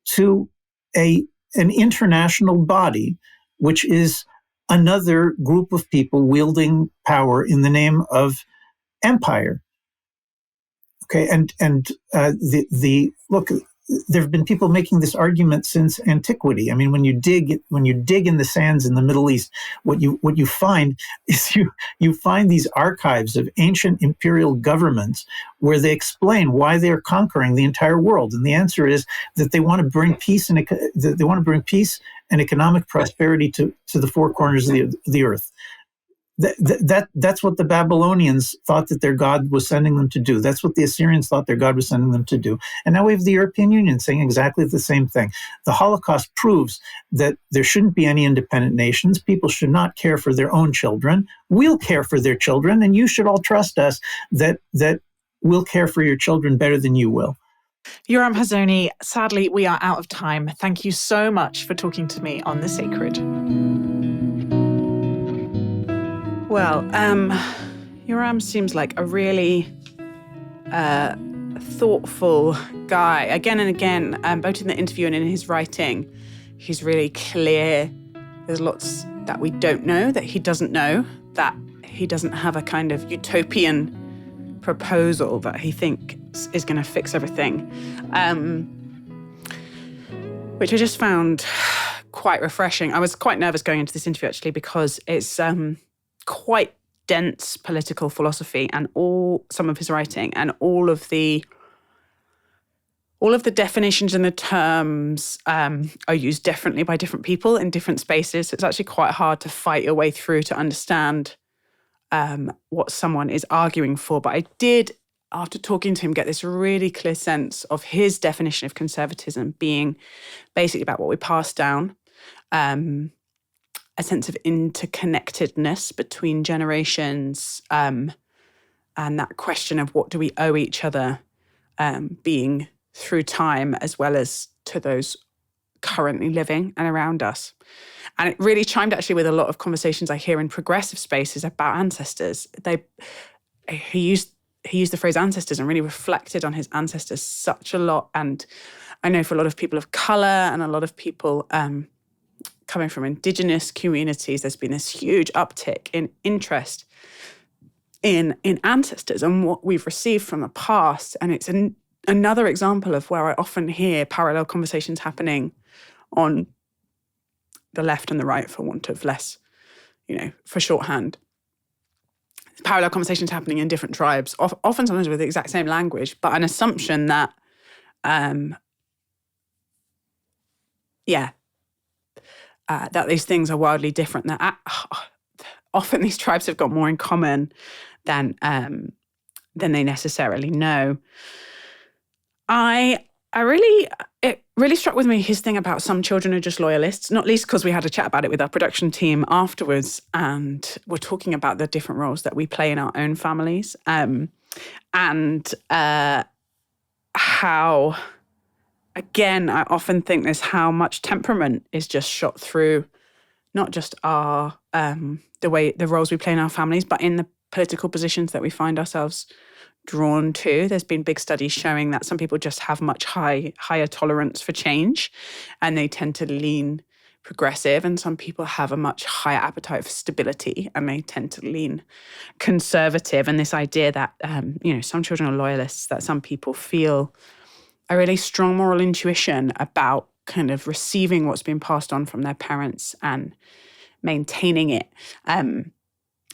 To an international body, which is another group of people wielding power in the name of empire. Okay, and look. There have been people making this argument since antiquity. I mean, when you dig in the sands in the Middle East, what you find is you find these archives of ancient imperial governments where they explain why they are conquering the entire world, and the answer is that they want to bring peace and economic prosperity to the four corners of the earth. That's what the Babylonians thought that their God was sending them to do. That's what the Assyrians thought their God was sending them to do. And now we have the European Union saying exactly the same thing. The Holocaust proves that there shouldn't be any independent nations. People should not care for their own children. We'll care for their children, and you should all trust us that we'll care for your children better than you will. Yoram Hazony, sadly, we are out of time. Thank you so much for talking to me on The Sacred. Well, Yoram seems like a really thoughtful guy. Again and again, both in the interview and in his writing, he's really clear. There's lots that we don't know, that he doesn't know, that he doesn't have a kind of utopian proposal that he thinks is going to fix everything, which I just found quite refreshing. I was quite nervous going into this interview, actually, because it's quite dense political philosophy, and some of his writing, and all of the definitions and the terms are used differently by different people in different spaces. So it's actually quite hard to fight your way through to understand what someone is arguing for. But I did, after talking to him, get this really clear sense of his definition of conservatism being basically about what we pass down, a sense of interconnectedness between generations, and that question of what do we owe each other, being through time as well as to those currently living and around us. And it really chimed actually with a lot of conversations I hear in progressive spaces about ancestors. He used the phrase ancestors and really reflected on his ancestors such a lot. And I know for a lot of people of colour and a lot of people coming from Indigenous communities, there's been this huge uptick in interest in ancestors and what we've received from the past. And it's another example of where I often hear parallel conversations happening on the left and the right, for want of less, for shorthand. Parallel conversations happening in different tribes, often sometimes with the exact same language, but an assumption that, that these things are wildly different. That often these tribes have got more in common than they necessarily know. It really struck with me his thing about some children are just loyalists, not least because we had a chat about it with our production team afterwards, and we're talking about the different roles that we play in our own families, and how, again, I often think there's how much temperament is just shot through not just our the roles we play in our families, but in the political positions that we find ourselves drawn to. There's been big studies showing that some people just have much higher tolerance for change, and they tend to lean progressive, and some people have a much higher appetite for stability, and they tend to lean conservative. And this idea that some children are loyalists, that some people feel a really strong moral intuition about kind of receiving what's been passed on from their parents and maintaining it.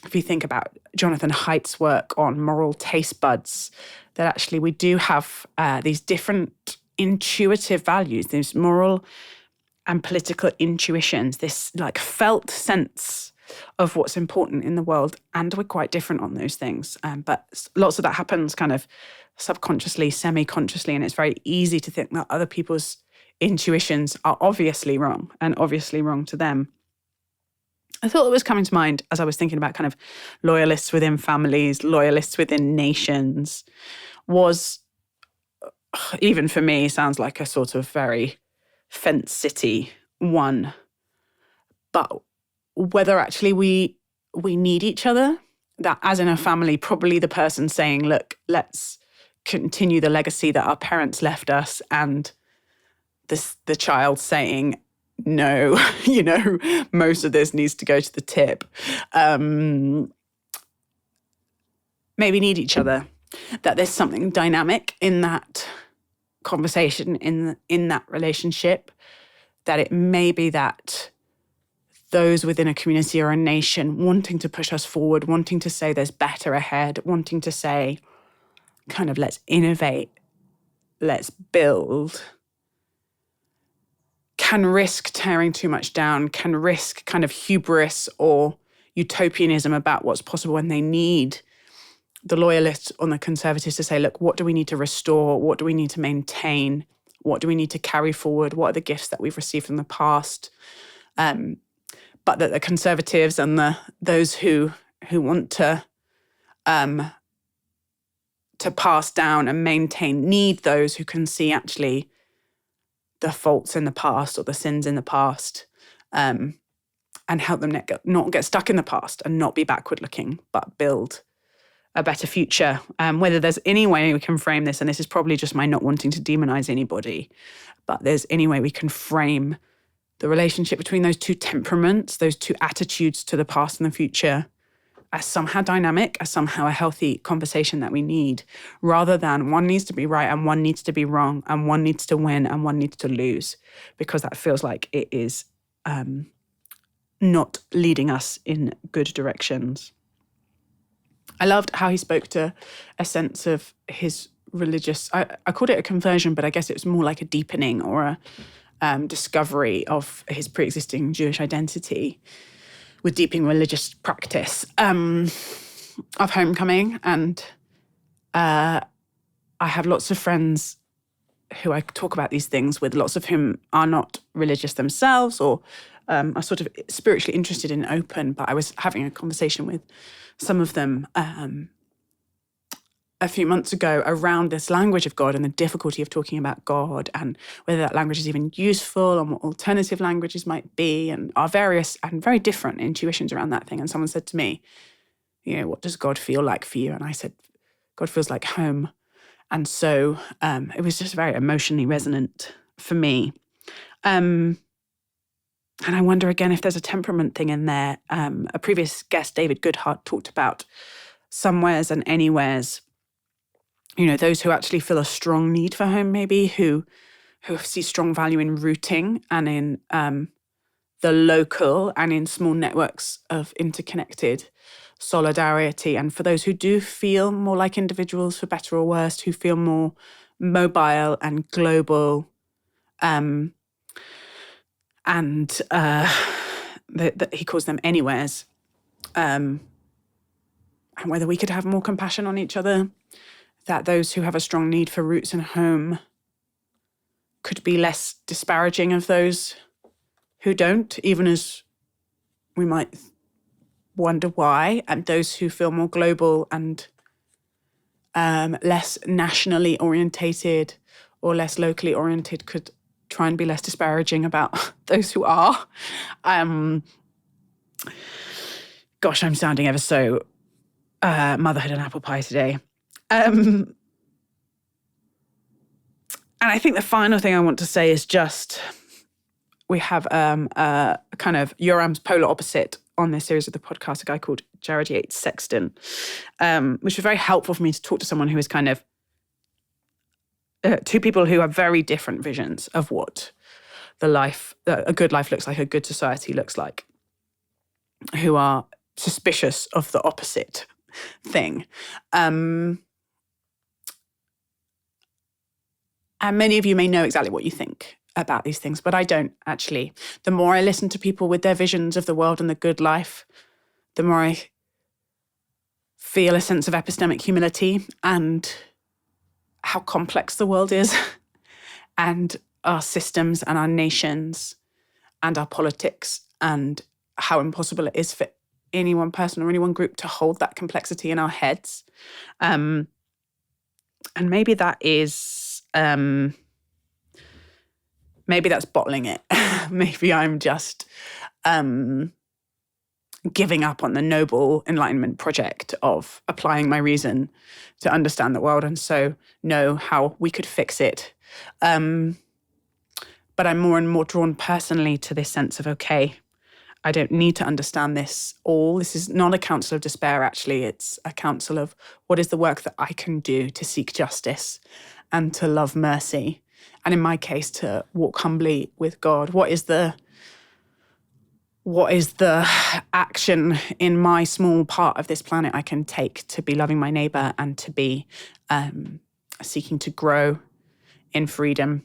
If you think about Jonathan Haidt's work on moral taste buds, that actually we do have these different intuitive values, these moral and political intuitions, this like felt sense of what's important in the world, and we're quite different on those things. But lots of that happens kind of subconsciously, semi-consciously, and it's very easy to think that other people's intuitions are obviously wrong and obviously wrong to them. I thought what was coming to mind as I was thinking about kind of loyalists within families, loyalists within nations, was, even for me, sounds like a sort of very fence city one. But whether actually we need each other, that as in a family, probably the person saying, look, let's continue the legacy that our parents left us, and the child saying, no, most of this needs to go to the tip. Maybe need each other. That there's something dynamic in that conversation, in that relationship, that it may be that those within a community or a nation wanting to push us forward, wanting to say there's better ahead, wanting to say kind of let's innovate, let's build, can risk tearing too much down, can risk kind of hubris or utopianism about what's possible, when they need the loyalists on the conservatives to say, look, what do we need to restore? What do we need to maintain? What do we need to carry forward? What are the gifts that we've received from the past? But that the conservatives and those who want to to pass down and maintain, need those who can see actually the faults in the past or the sins in the past, and help them not get stuck in the past and not be backward looking, but build a better future. Whether there's any way we can frame this, and this is probably just my not wanting to demonize anybody, but there's any way we can frame the relationship between those two temperaments, those two attitudes to the past and the future, as somehow dynamic, as somehow a healthy conversation that we need, rather than one needs to be right and one needs to be wrong and one needs to win and one needs to lose, because that feels like it is not leading us in good directions. I loved how he spoke to a sense of his religious, I called it a conversion, but I guess it was more like a deepening or a discovery of his pre-existing Jewish identity with deepening religious practice of homecoming. And I have lots of friends who I talk about these things with, lots of whom are not religious themselves or are sort of spiritually interested and open. But I was having a conversation with some of them a few months ago around this language of God and the difficulty of talking about God and whether that language is even useful and what alternative languages might be, and our various and very different intuitions around that thing. And someone said to me, what does God feel like for you? And I said, God feels like home. And so it was just very emotionally resonant for me. And I wonder again if there's a temperament thing in there. A previous guest, David Goodhart, talked about somewheres and anywheres. Those who actually feel a strong need for home, maybe, who see strong value in rooting and in the local and in small networks of interconnected solidarity. And for those who do feel more like individuals, for better or worse, who feel more mobile and global, and he calls them anywheres, and whether we could have more compassion on each other, that those who have a strong need for roots and home could be less disparaging of those who don't, even as we might wonder why, and those who feel more global and less nationally orientated or less locally oriented could try and be less disparaging about those who are. Gosh, I'm sounding ever so motherhood and apple pie today. And I think the final thing I want to say is just, we have a kind of Yoram's polar opposite on this series of the podcast, a guy called Jared Yates Sexton, which was very helpful for me to talk to someone who is kind of two people who have very different visions of what a good life looks like, a good society looks like, who are suspicious of the opposite thing. And many of you may know exactly what you think about these things, but I don't actually. The more I listen to people with their visions of the world and the good life, the more I feel a sense of epistemic humility and how complex the world is and our systems and our nations and our politics, and how impossible it is for any one person or any one group to hold that complexity in our heads. And maybe that is... maybe that's bottling it. Maybe I'm just giving up on the noble Enlightenment project of applying my reason to understand the world and so know how we could fix it. But I'm more and more drawn personally to this sense of, okay, I don't need to understand this all. This is not a counsel of despair, actually. It's a counsel of what is the work that I can do to seek justice and to love mercy. And in my case, to walk humbly with God. What is the action in my small part of this planet I can take to be loving my neighbor and to be seeking to grow in freedom?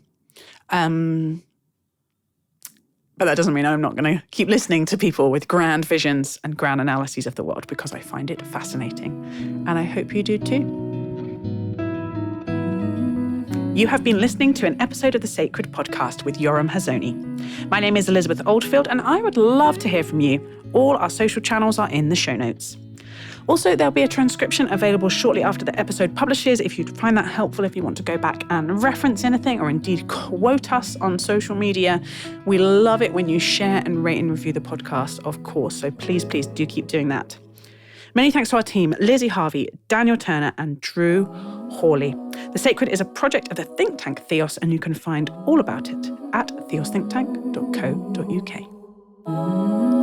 But that doesn't mean I'm not going to keep listening to people with grand visions and grand analyses of the world, because I find it fascinating. And I hope you do too. You have been listening to an episode of The Sacred Podcast with Yoram Hazony. My name is Elizabeth Oldfield, and I would love to hear from you. All our social channels are in the show notes. Also, there'll be a transcription available shortly after the episode publishes if you'd find that helpful, if you want to go back and reference anything or indeed quote us on social media. We love it when you share and rate and review the podcast, of course, so please do keep doing that. Many thanks to our team, Lizzie Harvey, Daniel Turner and Drew Hawley. The Sacred is a project of the think tank Theos, and you can find all about it at theosthinktank.co.uk.